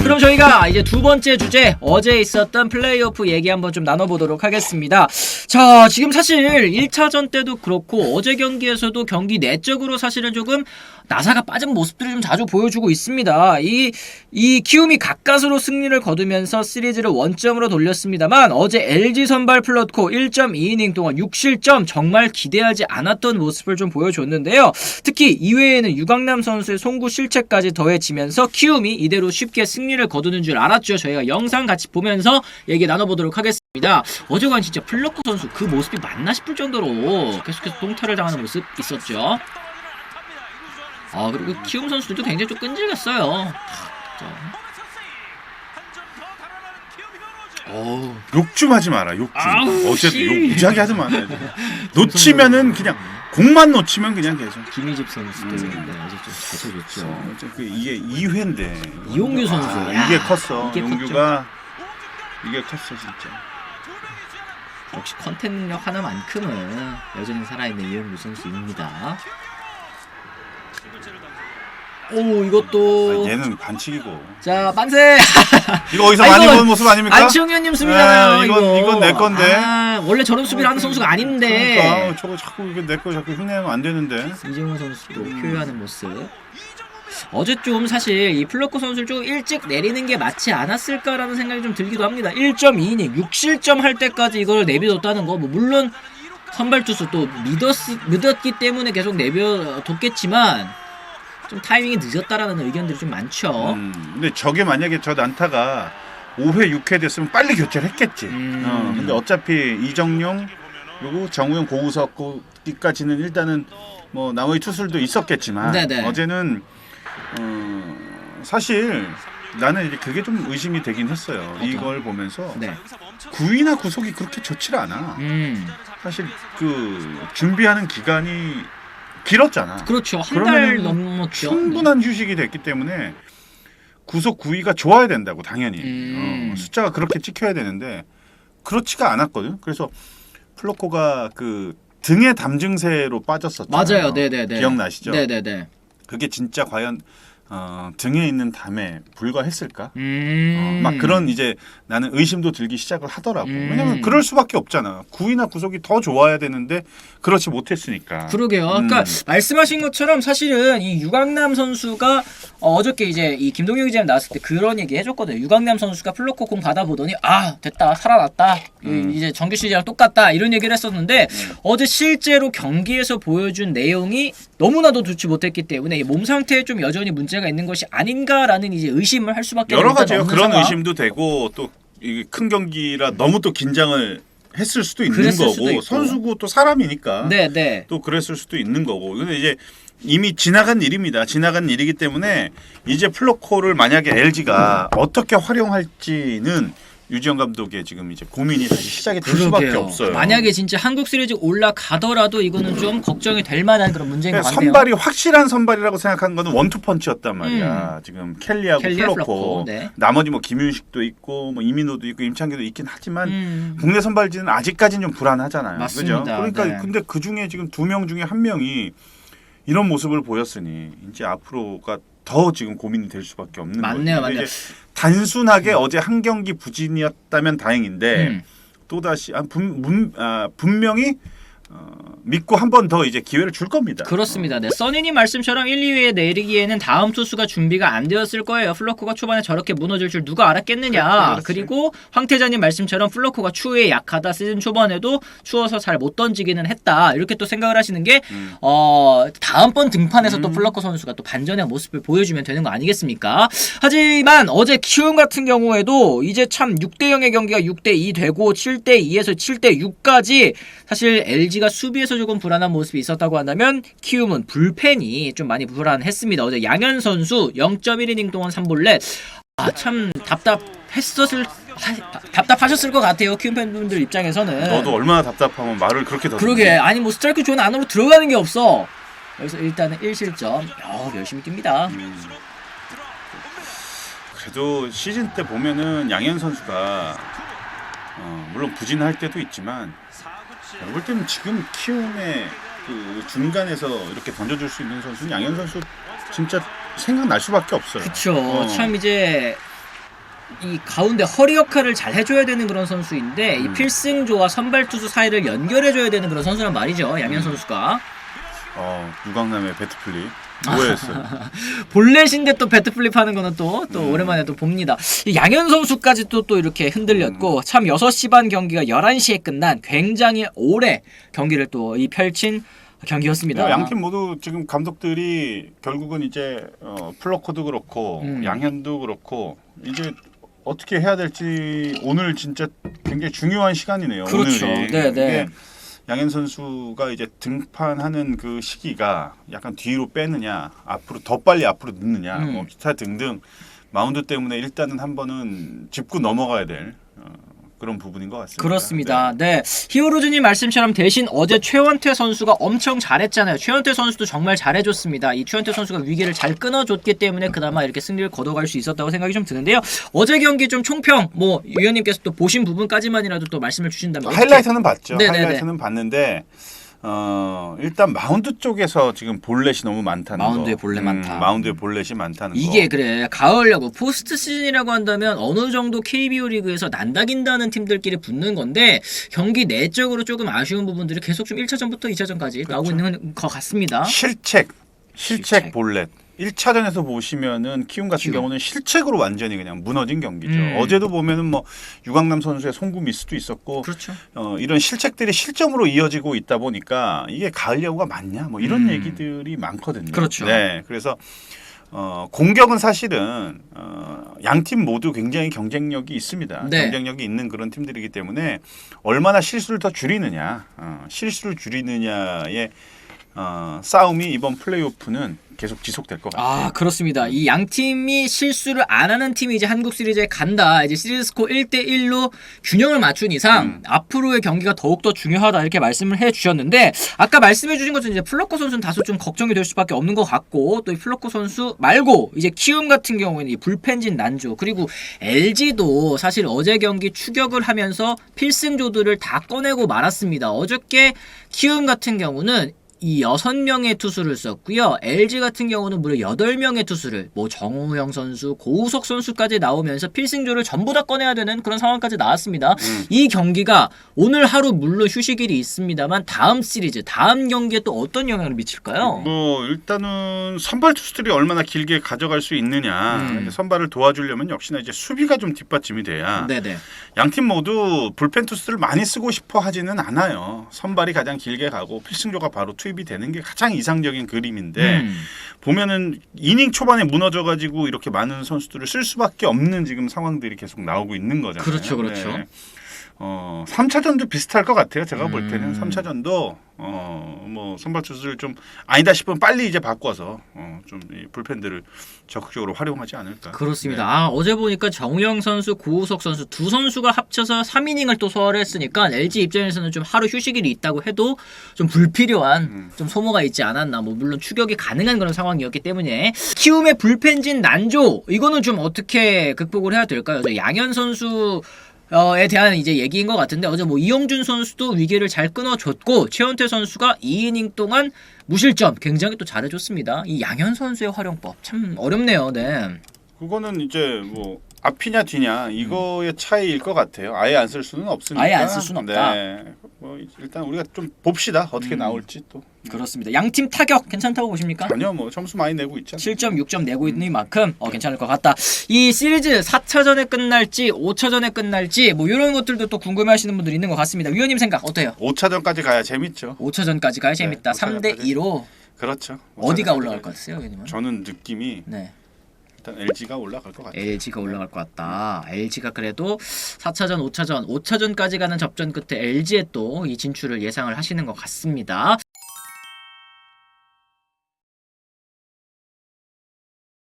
그럼 저희가 이제 두 번째 주제 어제 있었던 플레이오프 얘기 한번 좀 나눠보도록 하겠습니다. 자, 지금 사실 1차전 때도 그렇고 어제 경기에서도 경기 내적으로 사실은 조금 나사가 빠진 모습들을 좀 자주 보여주고 있습니다. 이 키움이 가까스로 승리를 거두면서 시리즈를 원점으로 돌렸습니다만 어제 LG 선발 플러코 1.2이닝 동안 6실점 정말 기대하지 않았던 모습을 좀 보여줬는데요. 특히 이외에는 유강남 선수의 송구 실책까지 더해지면서 키움이 이대로 쉽게 승리를 거두는 줄 알았죠. 저희가 영상 같이 보면서 얘기 나눠보도록 하겠습니다. 어제관 진짜 플러코 선수 그 모습이 맞나 싶을 정도로 계속해서 똥탈을 당하는 모습 있었죠. 그리고 키움 선수들도 굉장히 좀 끈질겼어요. 욕 좀 하지 마라. 욕 좀. 어쨌든 욕 무지하게 하지 마라. 놓치면은 그냥 공만 놓치면 그냥 계속. 김희집 선수도 어제 좀 받쳐줬죠. 이게 2회인데. 이용규 선수. 이게 컸어. 이게 용규가 이게 컸어 진짜. 역시 컨텐츠 능력 하나만큼은 여전히 살아있는 이용규 선수입니다. 오, 이것도 얘는 반칙이고. 자, 만세. 이거 어디서 많이 본 모습 아닙니까? 안치홍현님 수비잖아요. 이건 내 건데. 원래 저런 수비를 하는 선수가 아닌데. 그러니까 저거 자꾸 이게 내 거 자꾸 흉내내면 안 되는데. 이재용 선수도 표현하는 모습. 어제 좀 사실 이 플러코 선수를 좀 일찍 내리는 게 맞지 않았을까라는 생각이 좀 들기도 합니다. 1.2이닝 6실점 할 때까지 이걸 내비뒀다는 거, 물론 선발 투수 또 믿었기 때문에 계속 내비뒀겠지만 좀 타이밍이 늦었다라는 의견들이 좀 많죠. 근데 저게 만약에 저 난타가 5회 6회 됐으면 빨리 교체를 했겠지. 근데 어차피 이정용 그리고 정우영 고우석까지는 일단은 뭐 나머지 투수들도 있었겠지만 네네. 어제는 사실 나는 이제 그게 좀 의심이 되긴 했어요. 이걸 보면서 네. 구위나 구속이 그렇게 좋지를 않아. 사실 그 준비하는 기간이 길었잖아. 그렇죠. 한 달 넘었죠. 충분한 휴식이 됐기 때문에 구속 구위가 좋아야 된다고 당연히. 숫자가 그렇게 찍혀야 되는데 그렇지가 않았거든. 그래서 플로코가 그 등의 담증세로 빠졌었잖아요. 맞아요. 네네네. 기억나시죠? 네네네. 그게 진짜 과연 등에 있는 담에 불과했을까? 음. 막 그런 이제 나는 의심도 들기 시작을 하더라고. 왜냐면 그럴 수밖에 없잖아. 구위나 구속이 더 좋아야 되는데 그렇지 못했으니까. 그러게요. 그러니까 말씀하신 것처럼 사실은 이 유강남 선수가 어저께 이제 이 김동현 기자님 나왔을 때 그런 얘기 해줬거든요. 유강남 선수가 플로코 공 받아보더니 됐다 살아났다. 이제 정규 시즌이랑 똑같다 이런 얘기를 했었는데 어제 실제로 경기에서 보여준 내용이 너무나도 좋지 못했기 때문에 이 몸 상태에 좀 여전히 문제가 있는 것이 아닌가라는 이제 의심을 할 수밖에 여러 가지요. 없는 그런 상황. 의심도 되고 또 큰 경기라 너무 또 긴장을 했을 수도 있는 거고 선수고 또 사람이니까 네네. 또 그랬을 수도 있는 거고. 근데 이제 이미 지나간 일입니다. 지나간 일이기 때문에 이제 플로코를 만약에 LG가 어떻게 활용할지는 유지영 감독의 지금 이제 고민이 다시 시작이 될 수밖에 없어요. 만약에 진짜 한국 시리즈 올라가더라도 이거는 좀 걱정이 될 만한 그런 문제인 것 같아요. 선발이 확실한 선발이라고 생각한 거는 원투펀치였단 말이야. 지금 켈리하고 플로코. 네. 나머지 뭐 김윤식도 있고 뭐 이민호도 있고 임창규도 있긴 하지만 국내 선발진은 아직까지는 좀 불안하잖아요. 맞습니다. 그죠? 그러니까 네. 근데 그 중에 지금 2명 중에 1명이 이런 모습을 보였으니 이제 앞으로가 더 지금 고민이 될 수밖에 없는 거예요. 맞네요. 단순하게 어제 한 경기 부진이었다면 다행인데 또다시 분명히 믿고 한 번 더 이제 기회를 줄 겁니다. 그렇습니다. 네, 써니님 말씀처럼 1, 2위에 내리기에는 다음 투수가 준비가 안 되었을 거예요. 플러코가 초반에 저렇게 무너질 줄 누가 알았겠느냐. 그렇지. 그리고 황태자님 말씀처럼 플러코가 추위에 약하다. 시즌 초반에도 추워서 잘 못 던지기는 했다. 이렇게 또 생각을 하시는 게 다음번 등판에서 또 플러코 선수가 또 반전의 모습을 보여주면 되는 거 아니겠습니까? 하지만 어제 키움 같은 경우에도 이제 참 6대0의 경기가 6대2 되고 7대2에서 7대6까지 사실 LG가 수비에서 조금 불안한 모습이 있었다고 한다면 키움은 불펜이 좀 많이 불안했습니다. 어제 양현 선수 0.1이닝 동안 3볼넷 참 답답하셨을 것 같아요. 키움 팬분들 입장에서는. 너도 얼마나 답답하면 말을 그렇게 더 그러게. 아니 뭐 스트라이크 존 안으로 들어가는 게 없어. 여기서 일단은 1실점. 열심히 뜁니다. 그래도 시즌 때 보면은 양현 선수가 물론 부진할 때도 있지만 제가 볼 때는 지금 키움의 그 중간에서 이렇게 던져줄 수 있는 선수는 양현 선수 진짜 생각날 수밖에 없어요. 그쵸. 참 이제 이 가운데 허리 역할을 잘 해줘야 되는 그런 선수인데 이 필승조와 선발 투수 사이를 연결해줘야 되는 그런 선수란 말이죠. 양현 선수가. 유강남의 배트플리 오해했어요. 볼넷인데 또 배트플립 하는 거는 또 오랜만에 또 봅니다. 이 양현 선수까지 또 이렇게 흔들렸고 참 6시 반 경기가 11시에 끝난 굉장히 오래 경기를 또 이 펼친 경기였습니다. 양팀 모두 지금 감독들이 결국은 이제 플러코도 그렇고 양현도 그렇고 이제 어떻게 해야 될지 오늘 진짜 굉장히 중요한 시간이네요. 그렇죠. 오늘이. 네. 양현 선수가 이제 등판하는 그 시기가 약간 뒤로 빼느냐, 앞으로 더 빨리 앞으로 넣느냐, 뭐 기타 등등 마운드 때문에 일단은 한 번은 짚고 넘어가야 될 그런 부분인 것 같습니다. 그렇습니다. 네. 히어로즈님 말씀처럼 대신 어제 최원태 선수가 엄청 잘했잖아요. 최원태 선수도 정말 잘해줬습니다. 이 최원태 선수가 위기를 잘 끊어줬기 때문에 그나마 이렇게 승리를 거둬갈 수 있었다고 생각이 좀 드는데요. 어제 경기 좀 총평, 뭐 위원님께서 또 보신 부분까지만이라도 또 말씀을 주신다면 하이라이트는 봤죠. 네네네. 하이라이트는 봤는데 일단 마운드 쪽에서 지금 볼넷이 너무 많다는 마운드에 거. 볼넷 많다. 마운드에 볼넷이 많다는 거. 이게 그래 가을 야구 포스트 시즌이라고 한다면 어느 정도 KBO 리그에서 난다긴다는 팀들끼리 붙는 건데 경기 내적으로 조금 아쉬운 부분들이 계속 좀 1차전부터 2차전까지 나오고 있는 것 같습니다. 실책 볼넷. 1차전에서 보시면은 키움 같은 경우는 실책으로 완전히 그냥 무너진 경기죠. 어제도 보면은 뭐 유강남 선수의 송구 미스도 있었고, 그렇죠. 이런 실책들이 실점으로 이어지고 있다 보니까 이게 가을 야구가 맞냐, 뭐 이런 얘기들이 많거든요. 그렇죠. 네, 그래서 공격은 사실은 양 팀 모두 굉장히 경쟁력이 있습니다. 네. 경쟁력이 있는 그런 팀들이기 때문에 얼마나 실수를 더 줄이느냐, 실수를 줄이느냐의 싸움이 이번 플레이오프는 계속 지속될 것 같아요. 아 그렇습니다. 이 양 팀이 실수를 안 하는 팀이 이제 한국 시리즈에 간다. 이제 시리즈 스코어 1대1로 균형을 맞춘 이상 앞으로의 경기가 더욱더 중요하다 이렇게 말씀을 해주셨는데 아까 말씀해주신 것처럼 이제 플러커 선수는 다소 좀 걱정이 될 수밖에 없는 것 같고 또 이 플러커 선수 말고 이제 키움 같은 경우에는 이 불펜진 난조 그리고 LG도 사실 어제 경기 추격을 하면서 필승조들을 다 꺼내고 말았습니다. 어저께 키움 같은 경우는 이 6명의 투수를 썼고요. LG 같은 경우는 무려 8명의 투수를 뭐 정우영 선수, 고우석 선수까지 나오면서 필승조를 전부 다 꺼내야 되는 그런 상황까지 나왔습니다. 이 경기가 오늘 하루 물론 휴식일이 있습니다만 다음 시리즈, 다음 경기에 또 어떤 영향을 미칠까요? 뭐 일단은 선발 투수들이 얼마나 길게 가져갈 수 있느냐. 선발을 도와주려면 역시나 이제 수비가 좀 뒷받침이 돼야. 네네. 양팀 모두 불펜 투수를 많이 쓰고 싶어 하지는 않아요. 선발이 가장 길게 가고 필승조가 바로 투입이 되는 게 가장 이상적인 그림인데 보면은 이닝 초반에 무너져가지고 이렇게 많은 선수들을 쓸 수밖에 없는 지금 상황들이 계속 나오고 있는 거잖아요. 그렇죠, 그렇죠. 네. 3차전도 비슷할 것 같아요. 제가 볼 때는 3차전도 뭐 선발 투수를 좀 아니다 싶으면 빨리 이제 바꿔서 좀 이 불펜들을 적극적으로 활용하지 않을까. 그렇습니다. 네. 아, 어제 보니까 정우영 선수, 고우석 선수 두 선수가 합쳐서 3이닝을 또 소화를 했으니까 LG 입장에서는 좀 하루 휴식일이 있다고 해도 좀 불필요한 좀 소모가 있지 않았나. 뭐 물론 추격이 가능한 그런 상황이었기 때문에 키움의 불펜진 난조 이거는 좀 어떻게 극복을 해야 될까요? 양현 선수 에 대한 이제 얘기인 것 같은데 어제 뭐 이영준 선수도 위기를 잘 끊어줬고 최원태 선수가 2이닝 동안 무실점 굉장히 또 잘해줬습니다. 이 양현 선수의 활용법 참 어렵네요. 네. 그거는 이제 뭐 앞이냐 뒤냐 이거의 차이일 것 같아요. 아예 안 쓸 수는 없으니까. 아예 안 쓸 수는 없다. 네. 뭐 일단 우리가 좀 봅시다. 어떻게 나올지 또. 그렇습니다. 양팀 타격 괜찮다고 보십니까? 전혀 뭐 점수 많이 내고 있잖아요. 7점, 6점 내고 있는 만큼 괜찮을 것 같다. 이 시리즈 4차전에 끝날지 5차전에 끝날지 뭐 이런 것들도 또 궁금해하시는 분들이 있는 것 같습니다. 위원님 생각 어때요? 5차전까지 가야 재밌죠. 5차전까지 가야 재밌다. 3대2로 그렇죠. 어디가 올라갈 것 같으세요, 위원님은? 저는 느낌이 네. 일단 LG가 올라갈 것 같아요. LG가 올라갈 것 같다. LG가 그래도 4차전, 5차전까지 가는 접전 끝에 LG에 또 이 진출을 예상을 하시는 것 같습니다.